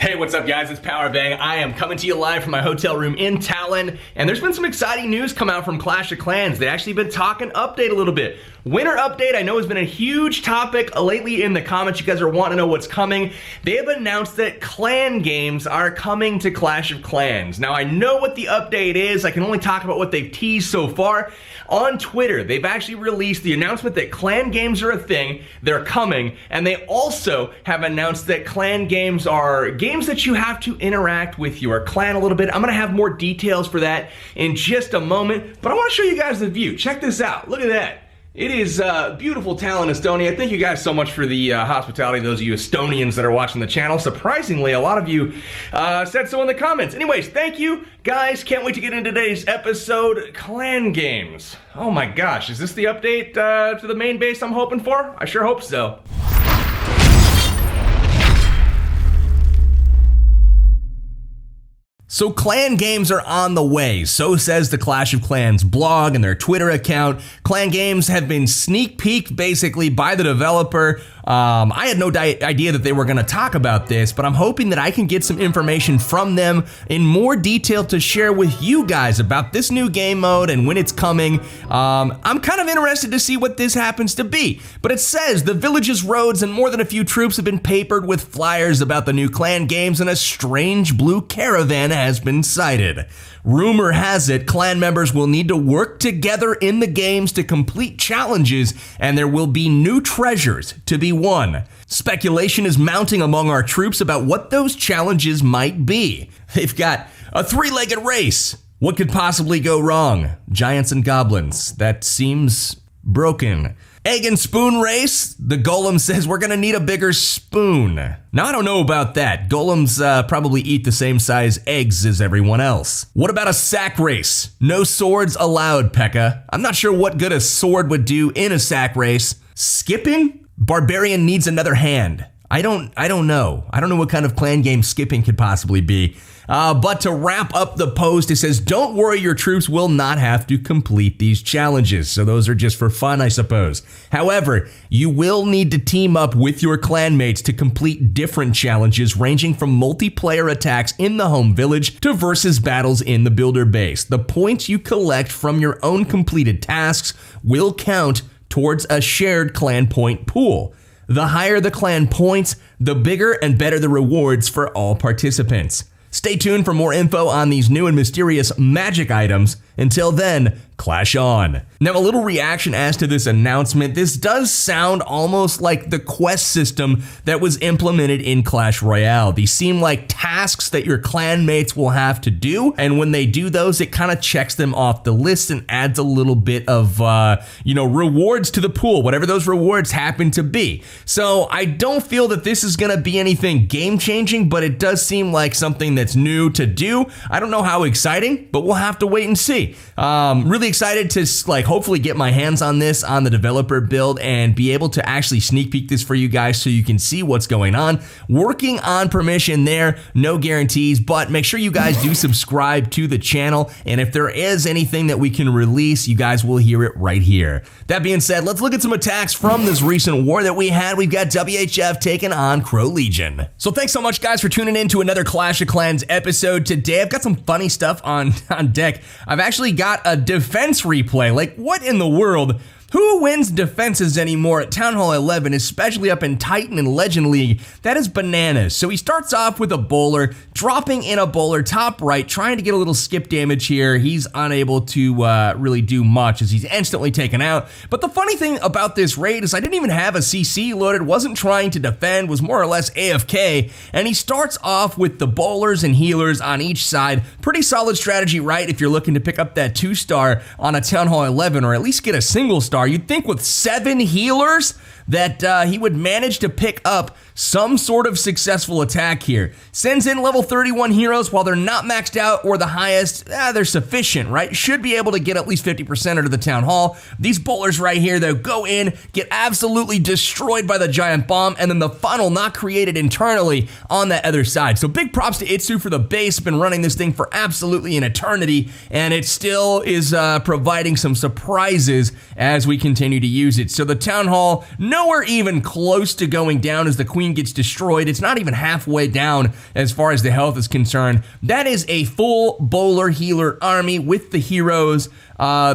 Hey, what's up guys? It's Powerbang. I am coming to you live from my hotel room in Tallinn, and there's been some exciting news come out from Clash of Clans. They actually been talking update a little bit. Winter update I know has been a huge topic lately in the comments. You guys are wanting to know what's coming. They have announced that clan games are coming to Clash of Clans. Now I know what the update is. I can only talk about what they've teased so far. On Twitter, they've actually released the announcement that clan games are a thing, they're coming, and they also have announced that clan games are games that you have to interact with your clan a little bit. I'm gonna have more details for that in just a moment, but I wanna show you guys the view. Check this out, look at that. It is beautiful Tallinn, Estonia. Thank you guys so much for the hospitality, those of you Estonians that are watching the channel. Surprisingly, a lot of you said so in the comments. Anyways, thank you, guys. Can't wait to get into today's episode. Clan games. Oh my gosh, is this the update to the main base I'm hoping for? I sure hope so. So clan games are on the way, so says the Clash of Clans blog and their Twitter account. Clan games have been sneak peeked basically by the developer. I had no idea that they were gonna talk about this, but I'm hoping that I can get some information from them in more detail to share with you guys about this new game mode and when it's coming. I'm kind of interested to see what this happens to be, but it says the village's roads and more than a few troops have been papered with flyers about the new clan games, and a strange blue caravan has been sighted. Rumor has it clan members will need to work together in the games to complete challenges, and there will be new treasures to be won. Speculation is mounting among our troops about what those challenges might be. They've got a three-legged race. What could possibly go wrong? Giants and goblins. That seems broken. Egg and spoon race? The golem says we're gonna need a bigger spoon. Now I don't know about that. Golems probably eat the same size eggs as everyone else. What about a sack race? No swords allowed, Pekka. I'm not sure what good a sword would do in a sack race. Skipping? Barbarian needs another hand. I don't know. I don't know what kind of clan game skipping could possibly be. But to wrap up the post, it says, don't worry, your troops will not have to complete these challenges. So those are just for fun, I suppose. However, you will need to team up with your clanmates to complete different challenges, ranging from multiplayer attacks in the home village to versus battles in the builder base. The points you collect from your own completed tasks will count towards a shared clan point pool. The higher the clan points, the bigger and better the rewards for all participants. Stay tuned for more info on these new and mysterious magic items. Until then, clash on. Now, a little reaction as to this announcement. This does sound almost like the quest system that was implemented in Clash Royale. These seem like tasks that your clanmates will have to do, and when they do those, it kind of checks them off the list and adds a little bit of, rewards to the pool, whatever those rewards happen to be. So I don't feel that this is gonna be anything game-changing, but it does seem like something that's new to do. I don't know how exciting, but we'll have to wait and see. Really excited to hopefully get my hands on this on the developer build and be able to actually sneak peek this for you guys so you can see what's going on. Working on permission there, no guarantees, but make sure you guys do subscribe to the channel, and if there is anything that we can release, you guys will hear it right here. That being said, let's look at some attacks from this recent war that we had. We've got WHF taking on Crow Legion. So thanks so much guys for tuning in to another Clash of Clans episode today. I've got some funny stuff on deck. I've actually got a defense replay. Like, what in the world? Who wins defenses anymore at Town Hall 11, especially up in Titan and Legend League? That is bananas. So he starts off with a bowler, dropping in a bowler top right, trying to get a little skip damage here. He's unable to really do much as he's instantly taken out. But the funny thing about this raid is I didn't even have a CC loaded, wasn't trying to defend, was more or less AFK, and he starts off with the bowlers and healers on each side. Pretty solid strategy, right, if you're looking to pick up that 2-star on a Town Hall 11, or at least get a single star. You'd think with 7 healers that he would manage to pick up some sort of successful attack here. Sends in level 31 heroes. While they're not maxed out or the highest, they're sufficient, right? Should be able to get at least 50% out of the town hall. These bowlers right here, they'll go in, get absolutely destroyed by the giant bomb, and then the funnel not created internally on that other side. So big props to Itsu for the base. Been running this thing for absolutely an eternity, and it still is providing some surprises as we continue to use it. So the town hall, nowhere even close to going down as the queen queen gets destroyed. It's not even halfway down as far as the health is concerned. That is a full bowler healer army with the heroes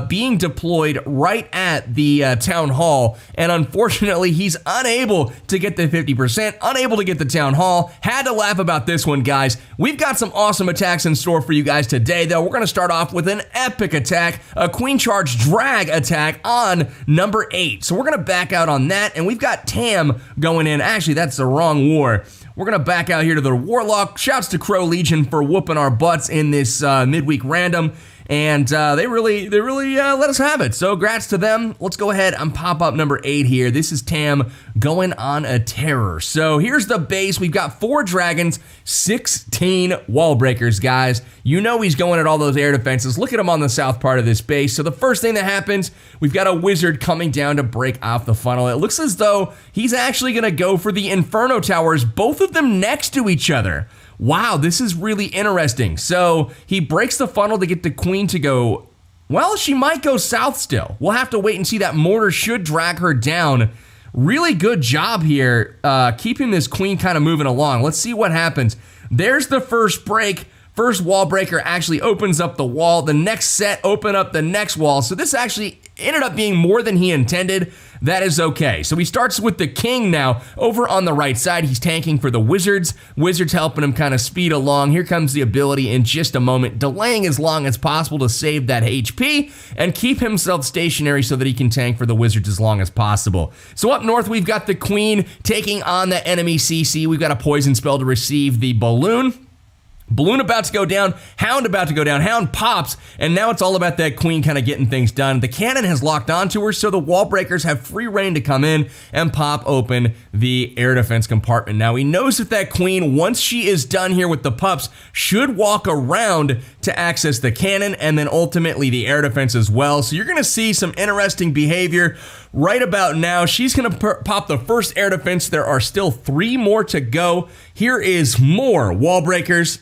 being deployed right at the town hall, and unfortunately he's unable to get the 50%, unable to get the town hall. Had to laugh about this one, guys. We've got some awesome attacks in store for you guys today, though. We're going to start off with an epic attack, a queen charge drag attack on number 8. So we're going to back out on that, and we've got Tam going in. Actually, that's the wrong war. We're going to back out here to the Warlock. Shouts to Crow Legion for whooping our butts in this midweek random. And they really let us have it. So grats to them. Let's go ahead and pop up number 8 here. This is Tam going on a terror. So here's the base. We've got 4 dragons, 16 wall breakers, guys. You know he's going at all those air defenses. Look at him on the south part of this base. So the first thing that happens, we've got a wizard coming down to break off the funnel. It looks as though he's actually going to go for the Inferno Towers, both of them next to each other. Wow, this is really interesting. So he breaks the funnel to get the queen to go, well, she might go south still. We'll have to wait and see. That mortar should drag her down. Really good job here, keeping this queen kind of moving along. Let's see what happens. There's the first break. First wall breaker actually opens up the wall. The next set open up the next wall. So this actually ended up being more than he intended. That is okay. So he starts with the king now. Over on the right side, he's tanking for the wizards. Wizards helping him kind of speed along. Here comes the ability in just a moment, delaying as long as possible to save that HP and keep himself stationary so that he can tank for the wizards as long as possible. So up north, we've got the queen taking on the enemy CC. We've got a poison spell to receive the balloon. Balloon about to go down, Hound about to go down, Hound pops, and now it's all about that queen kind of getting things done. The cannon has locked onto her, so the wall breakers have free reign to come in and pop open the air defense compartment. Now he knows that queen, once she is done here with the pups, should walk around to access the cannon and then ultimately the air defense as well. So you're going to see some interesting behavior right about now. She's going to pop the first air defense. There are still 3 more to go. Here is more wall breakers.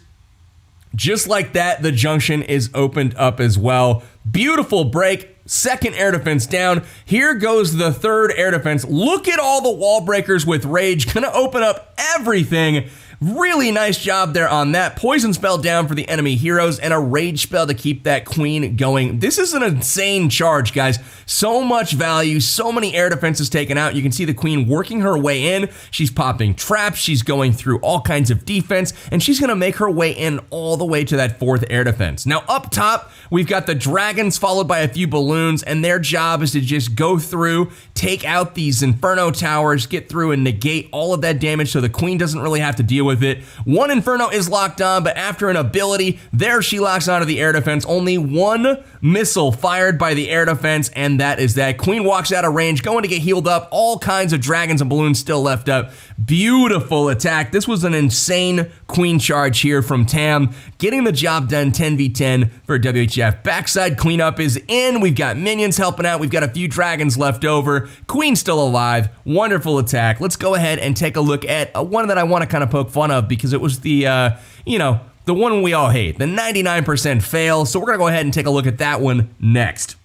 Just like that, the junction is opened up as well. Beautiful break. Second air defense down. Here goes the third air defense. Look at all the wall breakers with rage. Gonna open up everything. Really nice job there on that. Poison spell down for the enemy heroes and a rage spell to keep that queen going. This is an insane charge, guys. So much value, so many air defenses taken out. You can see the queen working her way in. She's popping traps. She's going through all kinds of defense, and she's going to make her way in all the way to that 4th air defense. Now up top, we've got the dragons followed by a few balloons, and their job is to just go through, take out these Inferno Towers, get through and negate all of that damage so the queen doesn't really have to deal with it. 1 Inferno is locked on, but after an ability, there she locks onto the air defense. Only 1 missile fired by the air defense, and that is that. Queen walks out of range, going to get healed up. All kinds of dragons and balloons still left up. Beautiful attack. This was an insane queen charge here from Tam, getting the job done 10v10 for WHF. Backside cleanup is in. We've got minions helping out. We've got a few dragons left over. Queen still alive. Wonderful attack. Let's go ahead and take a look at one that I want to kind of poke fun of because it was the, the one we all hate, the 99% fail. So we're going to go ahead and take a look at that one next.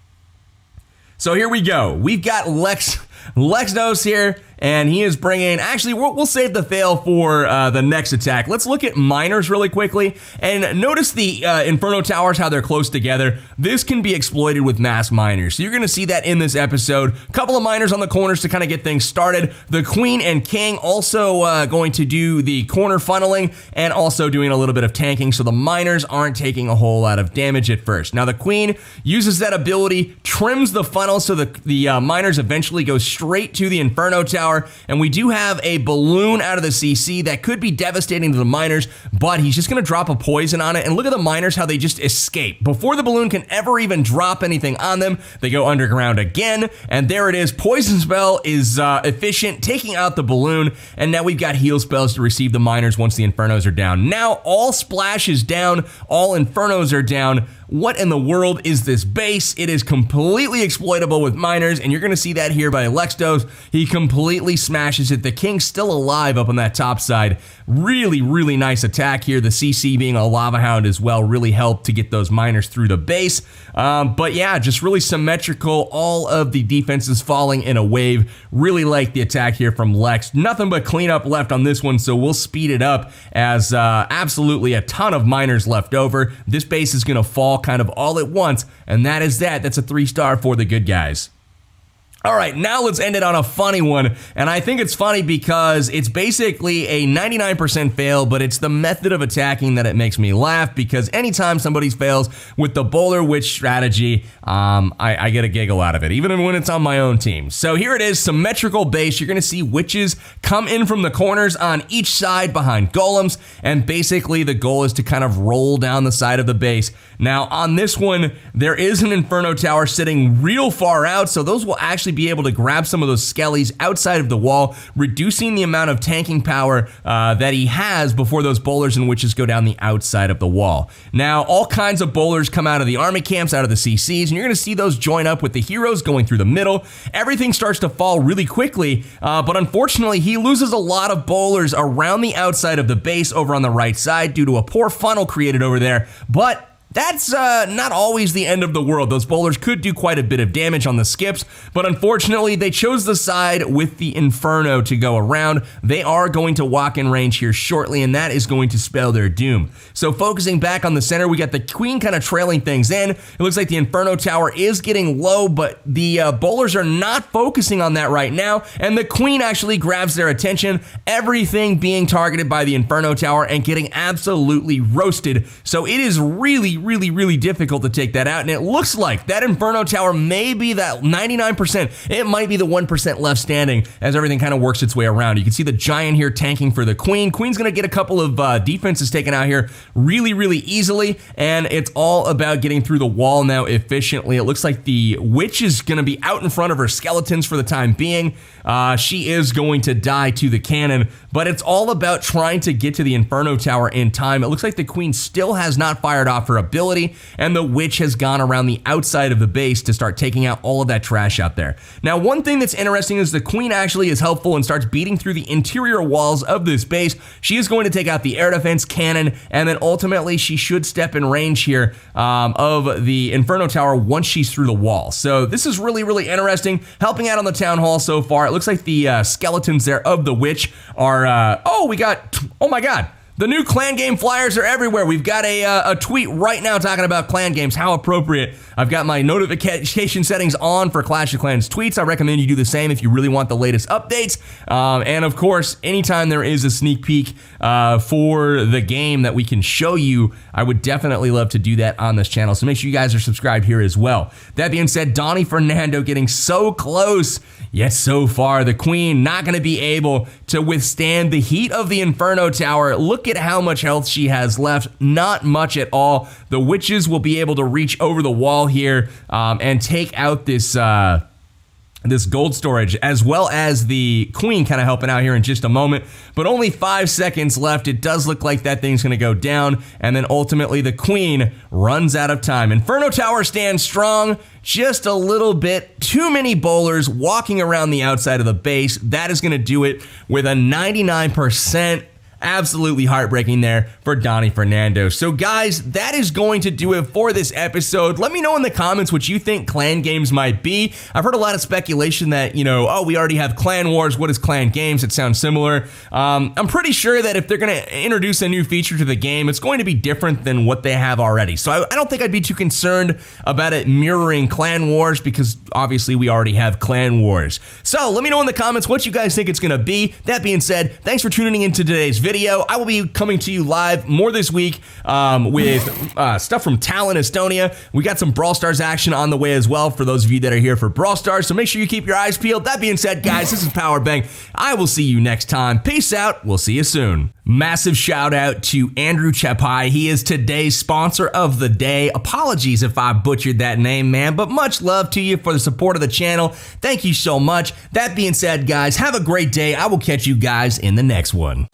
So here we go. We've got Lexnos here, and he is bringing, actually, we'll save the fail for the next attack. Let's look at miners really quickly, and notice the Inferno Towers, how they're close together. This can be exploited with mass miners, so you're going to see that in this episode. A couple of miners on the corners to kind of get things started. The Queen and King also going to do the corner funneling, and also doing a little bit of tanking, so the miners aren't taking a whole lot of damage at first. Now the Queen uses that ability, trims the funnel, so the miners eventually go straight to the Inferno Tower. And we do have a balloon out of the CC that could be devastating to the miners, but he's just going to drop a poison on it. And look at the miners, how they just escape. Before the balloon can ever even drop anything on them, they go underground again. And there it is. Poison spell is efficient, taking out the balloon. And now we've got heal spells to receive the miners once the Infernos are down. Now all splash is down, all Infernos are down. what in the world is this base? It is completely exploitable with miners, and you're going to see that here by Lexdos. He completely smashes it. The King's still alive up on that top side. Really, really nice attack here. The CC being a Lava Hound as well really helped to get those miners through the base. But yeah, just really symmetrical. All of the defenses falling in a wave. Really like the attack here from Lex. Nothing but cleanup left on this one, so we'll speed it up as absolutely a ton of miners left over. This base is going to fall kind of all at once, and that is that. That's a 3-star for the good guys. All right, now let's end it on a funny one, and I think it's funny because it's basically a 99% fail, but it's the method of attacking that it makes me laugh, because anytime somebody fails with the Bowler Witch strategy, I get a giggle out of it, even when it's on my own team. So here it is, symmetrical base. You're going to see witches come in from the corners on each side behind golems, and basically the goal is to kind of roll down the side of the base. Now, on this one, there is an Inferno Tower sitting real far out, so those will actually be able to grab some of those skellies outside of the wall, reducing the amount of tanking power that he has before those bowlers and witches go down the outside of the wall. Now, all kinds of bowlers come out of the army camps, out of the CCs, and you're going to see those join up with the heroes going through the middle. Everything starts to fall really quickly, but unfortunately, he loses a lot of bowlers around the outside of the base over on the right side due to a poor funnel created over there, but that's not always the end of the world. Those bowlers could do quite a bit of damage on the skips, but unfortunately, they chose the side with the Inferno to go around. They are going to walk in range here shortly, and that is going to spell their doom. So focusing back on the center, we got the Queen kind of trailing things in. It looks like the Inferno Tower is getting low, but the bowlers are not focusing on that right now, and the Queen actually grabs their attention, everything being targeted by the Inferno Tower and getting absolutely roasted. So it is really difficult to take that out, and it looks like that Inferno Tower may be that 99%. It might be the 1% left standing as everything kind of works its way around. You can see the Giant here tanking for the Queen. Queen's going to get a couple of defenses taken out here really easily, and it's all about getting through the wall now efficiently. It looks like the Witch is going to be out in front of her skeletons for the time being. She is going to die to the cannon, but it's all about trying to get to the Inferno Tower in time. It looks like the Queen still has not fired off her ability, and the Witch has gone around the outside of the base to start taking out all of that trash out there. Now, one thing that's interesting is the Queen actually is helpful and starts beating through the interior walls of this base. She is going to take out the air defense cannon, and then ultimately she should step in range here of the Inferno Tower once she's through the wall. So this is really interesting, helping out on the town hall so far. It looks like the skeletons there of the Witch are, oh my god. The new clan game flyers are everywhere. We've got a tweet right now talking about clan games. How appropriate. I've got my notification settings on for Clash of Clans tweets. I recommend you do the same if you really want the latest updates. And of course, anytime there is a sneak peek for the game that we can show you, I would definitely love to do that on this channel. So make sure you guys are subscribed here as well. That being said, Donnie Fernando getting so close, yet so far. The Queen not going to be able to withstand the heat of the Inferno Tower. Look at how much health she has left. Not much at all. The witches will be able to reach over the wall here and take out this this gold storage, as well as the Queen kind of helping out here in just a moment. But only 5 seconds left. It does look like that thing's going to go down, and then ultimately the Queen runs out of time. Inferno Tower stands strong. Just a little bit too many bowlers walking around the outside of the base. That is going to do it with a 99%. Absolutely heartbreaking there for Donnie Fernando. So guys, that is going to do it for this episode. Let me know in the comments what you think clan games might be. I've heard a lot of speculation that, we already have clan wars. What is clan games? It sounds similar. I'm pretty sure that if they're going to introduce a new feature to the game, it's going to be different than what they have already. So I don't think I'd be too concerned about it mirroring clan wars, because obviously we already have clan wars. So let me know in the comments what you guys think it's going to be. That being said, thanks for tuning into today's video. I will be coming to you live more this week with stuff from Tallinn, Estonia. We got some Brawl Stars action on the way as well for those of you that are here for Brawl Stars, so make sure you keep your eyes peeled. That being said, guys, this is Powerbang. I will see you next time. Peace out. We'll see you soon. Massive shout out to Andrew Chapai. He is today's sponsor of the day. Apologies if I butchered that name, man, but much love to you for the support of the channel. Thank you so much. That being said, guys, have a great day. I will catch you guys in the next one.